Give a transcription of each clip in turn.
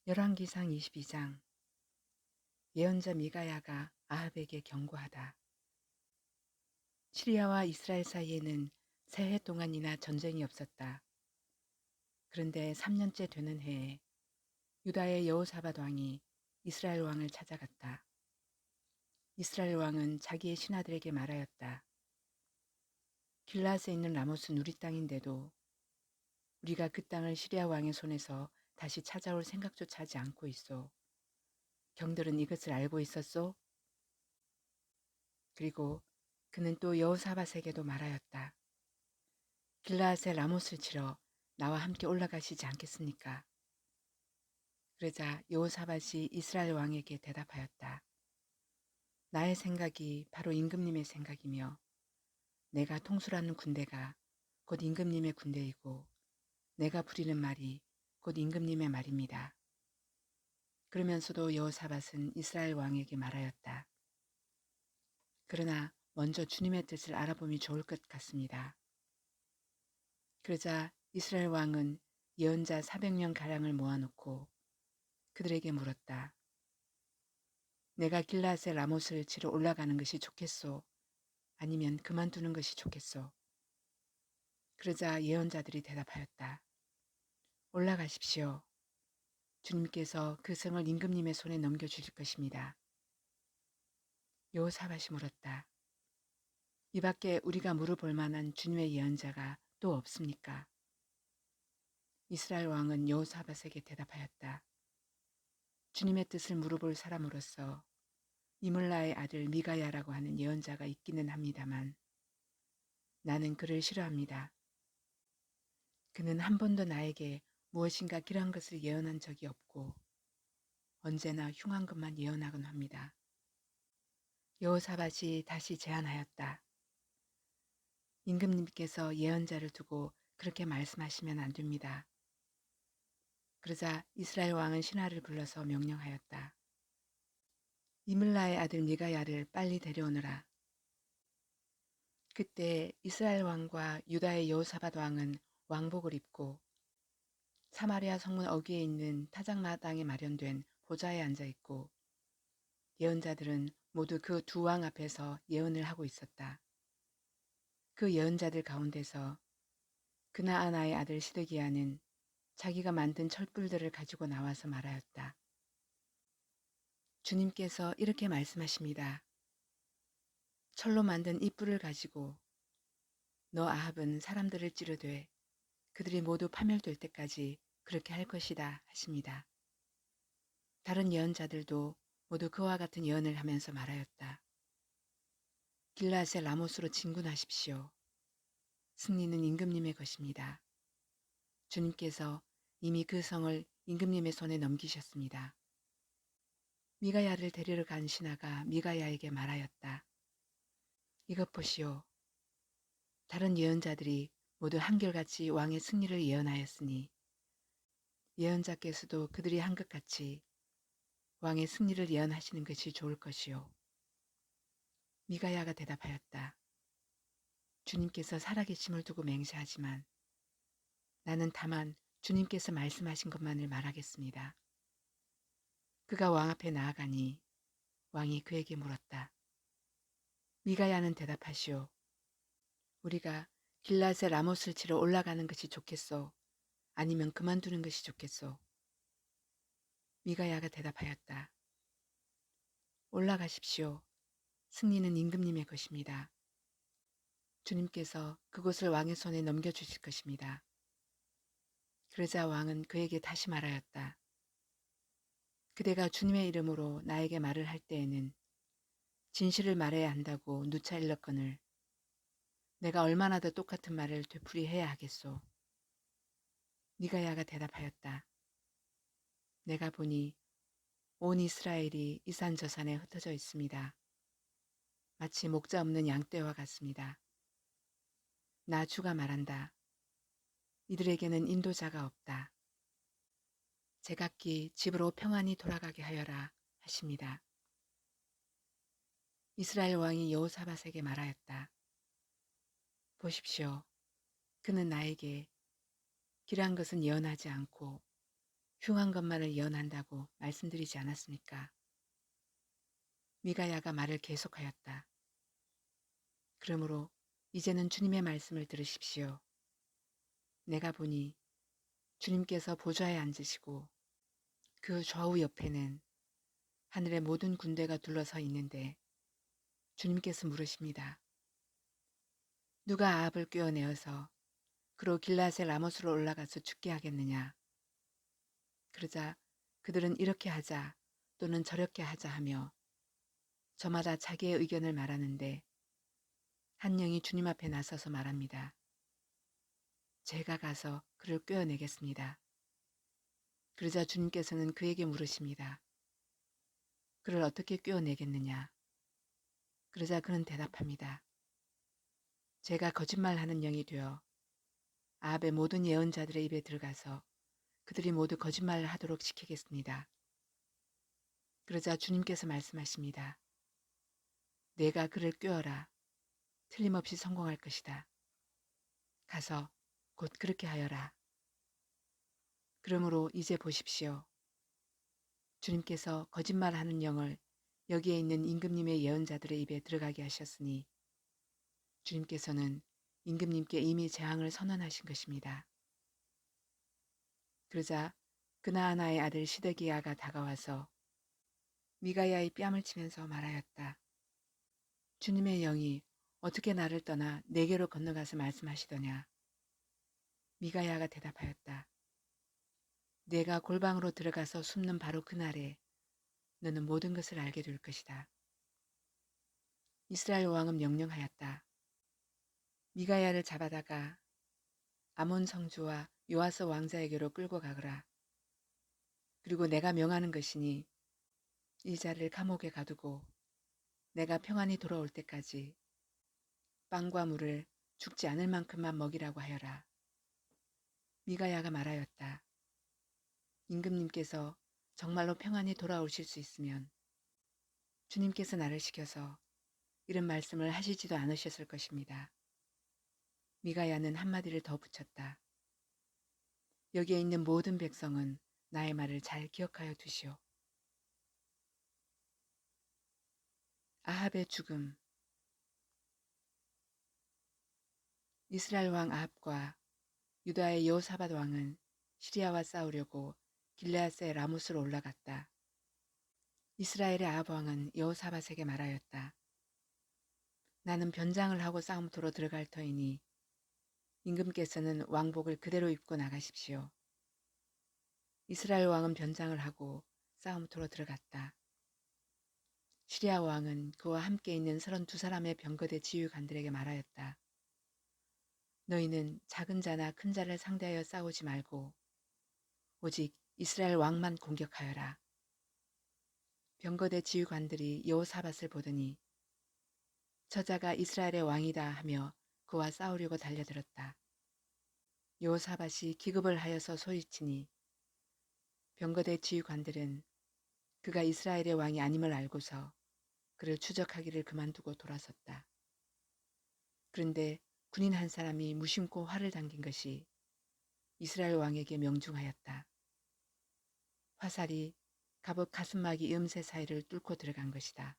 열왕기상 22장. 예언자 미가야가 아합에게 경고하다. 시리아와 이스라엘 사이에는 세 해 동안이나 전쟁이 없었다. 그런데 3년째 되는 해에 유다의 여호사밧 왕이 이스라엘 왕을 찾아갔다. 이스라엘 왕은 자기의 신하들에게 말하였다. 길라앗에 있는 라못은 우리 땅인데도 우리가 그 땅을 시리아 왕의 손에서 다시 찾아올 생각조차 하지 않고 있소. 경들은 이것을 알고 있었소? 그리고 그는 또 여호사밧에게도 말하였다. 길라앗의 라못을 치러 나와 함께 올라가시지 않겠습니까? 그러자 여호사밧이 이스라엘 왕에게 대답하였다. 나의 생각이 바로 임금님의 생각이며 내가 통솔하는 군대가 곧 임금님의 군대이고 내가 부리는 말이 곧 임금님의 말입니다. 그러면서도 여호사밧은 이스라엘 왕에게 말하였다. 그러나 먼저 주님의 뜻을 알아봄이 좋을 것 같습니다. 그러자 이스라엘 왕은 예언자 400명 가량을 모아놓고 그들에게 물었다. 내가 길라앗의 라못을 치러 올라가는 것이 좋겠소? 아니면 그만두는 것이 좋겠소? 그러자 예언자들이 대답하였다. 올라가십시오. 주님께서 그 성을 임금님의 손에 넘겨주실 것입니다. 여호사밧이 물었다. 이 밖에 우리가 물어볼 만한 주님의 예언자가 또 없습니까? 이스라엘 왕은 여호사밧에게 대답하였다. 주님의 뜻을 물어볼 사람으로서 이물라의 아들 미가야라고 하는 예언자가 있기는 합니다만 나는 그를 싫어합니다. 그는 한 번도 나에게 무엇인가 길한 것을 예언한 적이 없고 언제나 흉한 것만 예언하곤 합니다. 여호사밧이 다시 제안하였다. 임금님께서 예언자를 두고 그렇게 말씀하시면 안 됩니다. 그러자 이스라엘 왕은 신하를 불러서 명령하였다. 이물라의 아들 미가야를 빨리 데려오너라. 그때 이스라엘 왕과 유다의 여호사밧 왕은 왕복을 입고 사마리아 성문 어귀에 있는 타작마당에 마련된 보좌에 앉아 있고 예언자들은 모두 그 두 왕 앞에서 예언을 하고 있었다. 그 예언자들 가운데서 그나아나의 아들 시드기야는 자기가 만든 철불들을 가지고 나와서 말하였다. 주님께서 이렇게 말씀하십니다. 철로 만든 이 뿔을 가지고 너 아합은 사람들을 찌르되 그들이 모두 파멸될 때까지 그렇게 할 것이다 하십니다. 다른 예언자들도 모두 그와 같은 예언을 하면서 말하였다. 길라앗의 라못으로 진군하십시오. 승리는 임금님의 것입니다. 주님께서 이미 그 성을 임금님의 손에 넘기셨습니다. 미가야를 데리러 간 신하가 미가야에게 말하였다. 이것 보시오. 다른 예언자들이 모두 한결같이 왕의 승리를 예언하였으니 예언자께서도 그들이 한 것 같이 왕의 승리를 예언하시는 것이 좋을 것이오. 미가야가 대답하였다. 주님께서 살아계심을 두고 맹세하지만 나는 다만 주님께서 말씀하신 것만을 말하겠습니다. 그가 왕 앞에 나아가니 왕이 그에게 물었다. 미가야는 대답하시오. 우리가 길라앗의 라못을 치러 올라가는 것이 좋겠소? 아니면 그만두는 것이 좋겠소? 미가야가 대답하였다. 올라가십시오. 승리는 임금님의 것입니다. 주님께서 그곳을 왕의 손에 넘겨주실 것입니다. 그러자 왕은 그에게 다시 말하였다. 그대가 주님의 이름으로 나에게 말을 할 때에는 진실을 말해야 한다고 누차 일렀거늘 내가 얼마나 더 똑같은 말을 되풀이해야 하겠소. 미가야가 대답하였다. 내가 보니 온 이스라엘이 이산저산에 흩어져 있습니다. 마치 목자 없는 양떼와 같습니다. 나 주가 말한다. 이들에게는 인도자가 없다. 제각기 집으로 평안히 돌아가게 하여라 하십니다. 이스라엘 왕이 여호사밧에게 말하였다. 보십시오. 그는 나에게 길한 것은 예언하지 않고 흉한 것만을 예언한다고 말씀드리지 않았습니까? 미가야가 말을 계속하였다. 그러므로 이제는 주님의 말씀을 들으십시오. 내가 보니 주님께서 보좌에 앉으시고 그 좌우 옆에는 하늘의 모든 군대가 둘러서 있는데 주님께서 물으십니다. 누가 아합을 꿰어내어서 그로 길라앗의 라못으로 올라가서 죽게 하겠느냐? 그러자 그들은 이렇게 하자 또는 저렇게 하자 하며 저마다 자기의 의견을 말하는데 한 영이 주님 앞에 나서서 말합니다. 제가 가서 그를 꿰어내겠습니다. 그러자 주님께서는 그에게 물으십니다. 그를 어떻게 꿰어내겠느냐? 그러자 그는 대답합니다. 제가 거짓말하는 영이 되어 아합의 모든 예언자들의 입에 들어가서 그들이 모두 거짓말을 하도록 시키겠습니다. 그러자 주님께서 말씀하십니다. 내가 그를 꿰어라. 틀림없이 성공할 것이다. 가서 곧 그렇게 하여라. 그러므로 이제 보십시오. 주님께서 거짓말하는 영을 여기에 있는 임금님의 예언자들의 입에 들어가게 하셨으니 주님께서는 임금님께 이미 재앙을 선언하신 것입니다. 그러자 그나아나의 아들 시드기야가 다가와서 미가야의 뺨을 치면서 말하였다. 주님의 영이 어떻게 나를 떠나 내게로 건너가서 말씀하시더냐. 미가야가 대답하였다. 내가 골방으로 들어가서 숨는 바로 그날에 너는 모든 것을 알게 될 것이다. 이스라엘 왕은 명령하였다. 미가야를 잡아다가 아몬 성주와 요아스 왕자에게로 끌고 가거라. 그리고 내가 명하는 것이니 이 자를 감옥에 가두고 내가 평안히 돌아올 때까지 빵과 물을 죽지 않을 만큼만 먹이라고 하여라. 미가야가 말하였다. 임금님께서 정말로 평안히 돌아오실 수 있으면 주님께서 나를 시켜서 이런 말씀을 하시지도 않으셨을 것입니다. 미가야는 한마디를 더 붙였다. 여기에 있는 모든 백성은 나의 말을 잘 기억하여 두시오. 아합의 죽음. 이스라엘 왕 아합과 유다의 여호사밧 왕은 시리아와 싸우려고 길르앗의 라못으로 올라갔다. 이스라엘의 아합 왕은 여호사밧에게 말하였다. 나는 변장을 하고 싸움터로 들어갈 터이니 임금께서는 왕복을 그대로 입고 나가십시오. 이스라엘 왕은 변장을 하고 싸움터로 들어갔다. 시리아 왕은 그와 함께 있는 32사람의 병거대 지휘관들에게 말하였다. 너희는 작은 자나 큰 자를 상대하여 싸우지 말고 오직 이스라엘 왕만 공격하여라. 병거대 지휘관들이 여호사밧을 보더니 저자가 이스라엘의 왕이다 하며 그와 싸우려고 달려들었다. 여호사밧이 기급을 하여서 소리치니 병거대 지휘관들은 그가 이스라엘의 왕이 아님을 알고서 그를 추적하기를 그만두고 돌아섰다. 그런데 군인 한 사람이 무심코 활을 당긴 것이 이스라엘 왕에게 명중하였다. 화살이 갑옷 가슴막이 음새 사이를 뚫고 들어간 것이다.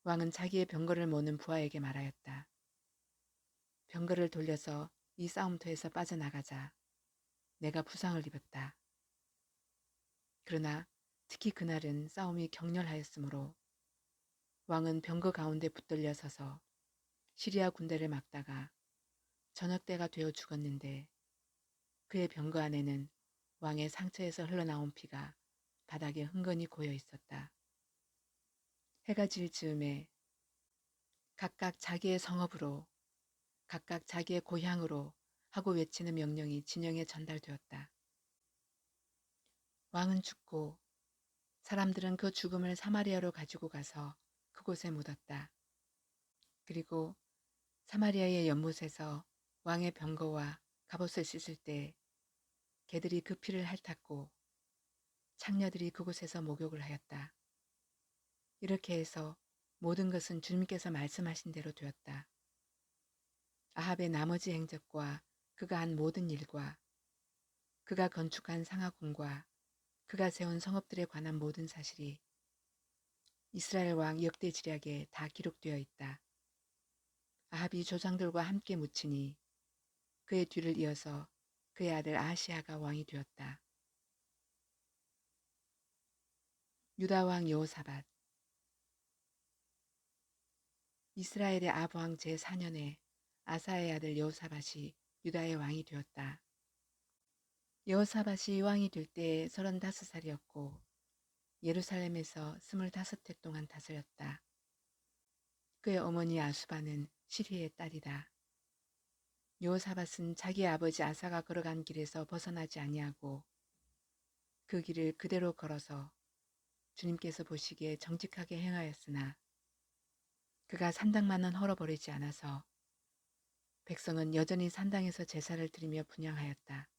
왕은 자기의 병거를 모는 부하에게 말하였다. 병거를 돌려서 이 싸움터에서 빠져나가자. 내가 부상을 입었다. 그러나 특히 그날은 싸움이 격렬하였으므로 왕은 병거 가운데 붙들려 서서 시리아 군대를 막다가 저녁 때가 되어 죽었는데 그의 병거 안에는 왕의 상처에서 흘러나온 피가 바닥에 흥건히 고여 있었다. 해가 질 즈음에 각각 자기의 성읍으로 각각 자기의 고향으로 하고 외치는 명령이 진영에 전달되었다. 왕은 죽고 사람들은 그 죽음을 사마리아로 가지고 가서 그곳에 묻었다. 그리고 사마리아의 연못에서 왕의 병거와 갑옷을 씻을 때 개들이 그 피를 핥았고 창녀들이 그곳에서 목욕을 하였다. 이렇게 해서 모든 것은 주님께서 말씀하신 대로 되었다. 아합의 나머지 행적과 그가 한 모든 일과 그가 건축한 상하궁과 그가 세운 성읍들에 관한 모든 사실이 이스라엘 왕 역대지략에 다 기록되어 있다. 아합이 조상들과 함께 묻히니 그의 뒤를 이어서 그의 아들 아하시아가 왕이 되었다. 유다 왕 여호사밧. 이스라엘의 아합 왕 제4년에 아사의 아들 여호사밧이 유다의 왕이 되었다. 여호사밧이 왕이 될 때에 35살이었고 예루살렘에서 25해 동안 다스렸다. 그의 어머니 아수바는 시리의 딸이다. 여호사밧은 자기 아버지 아사가 걸어간 길에서 벗어나지 아니하고 그 길을 그대로 걸어서 주님께서 보시기에 정직하게 행하였으나 그가 산당만은 헐어버리지 않아서 백성은 여전히 산당에서 제사를 드리며 분향하였다.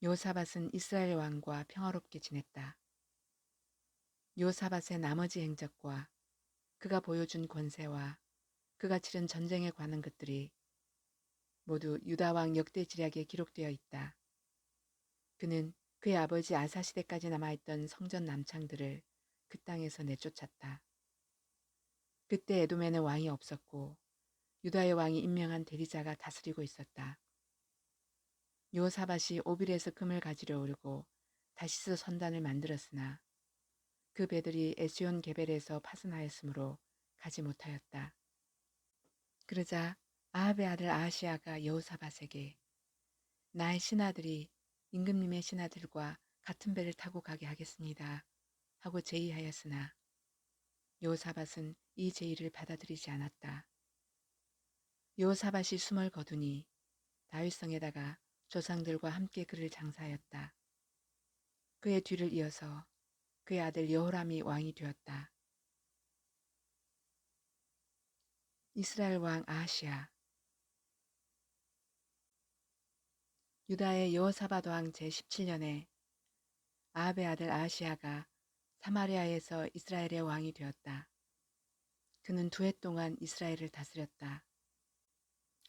여호사밧은 이스라엘 왕과 평화롭게 지냈다. 여호사밧의 나머지 행적과 그가 보여준 권세와 그가 치른 전쟁에 관한 것들이 모두 유다 왕 역대지략에 기록되어 있다. 그는 그의 아버지 아사 시대까지 남아있던 성전 남창들을 그 땅에서 내쫓았다. 그때 에돔에는 왕이 없었고 유다의 왕이 임명한 대리자가 다스리고 있었다. 여호사밧이 오빌에서 금을 가지려 오르고 다시스 선단을 만들었으나 그 배들이 에스온 게벨에서 파손하였으므로 가지 못하였다. 그러자 아합의 아들 아하시아가 여호사밧에게 나의 신하들이 임금님의 신하들과 같은 배를 타고 가게 하겠습니다 하고 제의하였으나 여호사밧은 이 제의를 받아들이지 않았다. 여호사밧이 숨을 거두니 다윗성에다가 조상들과 함께 그를 장사하였다. 그의 뒤를 이어서 그의 아들 여호람이 왕이 되었다. 이스라엘 왕 아하시아. 유다의 여호사밧 왕 제17년에 아합의 아들 아하시아가 사마리아에서 이스라엘의 왕이 되었다. 그는 2해 동안 이스라엘을 다스렸다.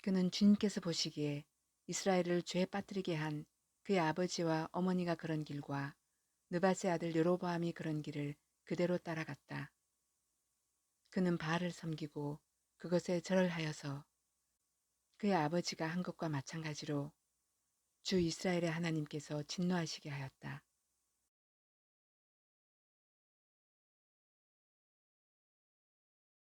그는 주님께서 보시기에 이스라엘을 죄에 빠뜨리게 한 그의 아버지와 어머니가 그런 길과 느밧의 아들 여로보암이 그런 길을 그대로 따라갔다. 그는 바알을 섬기고 그것에 절을 하여서 그의 아버지가 한 것과 마찬가지로 주 이스라엘의 하나님께서 진노하시게 하였다.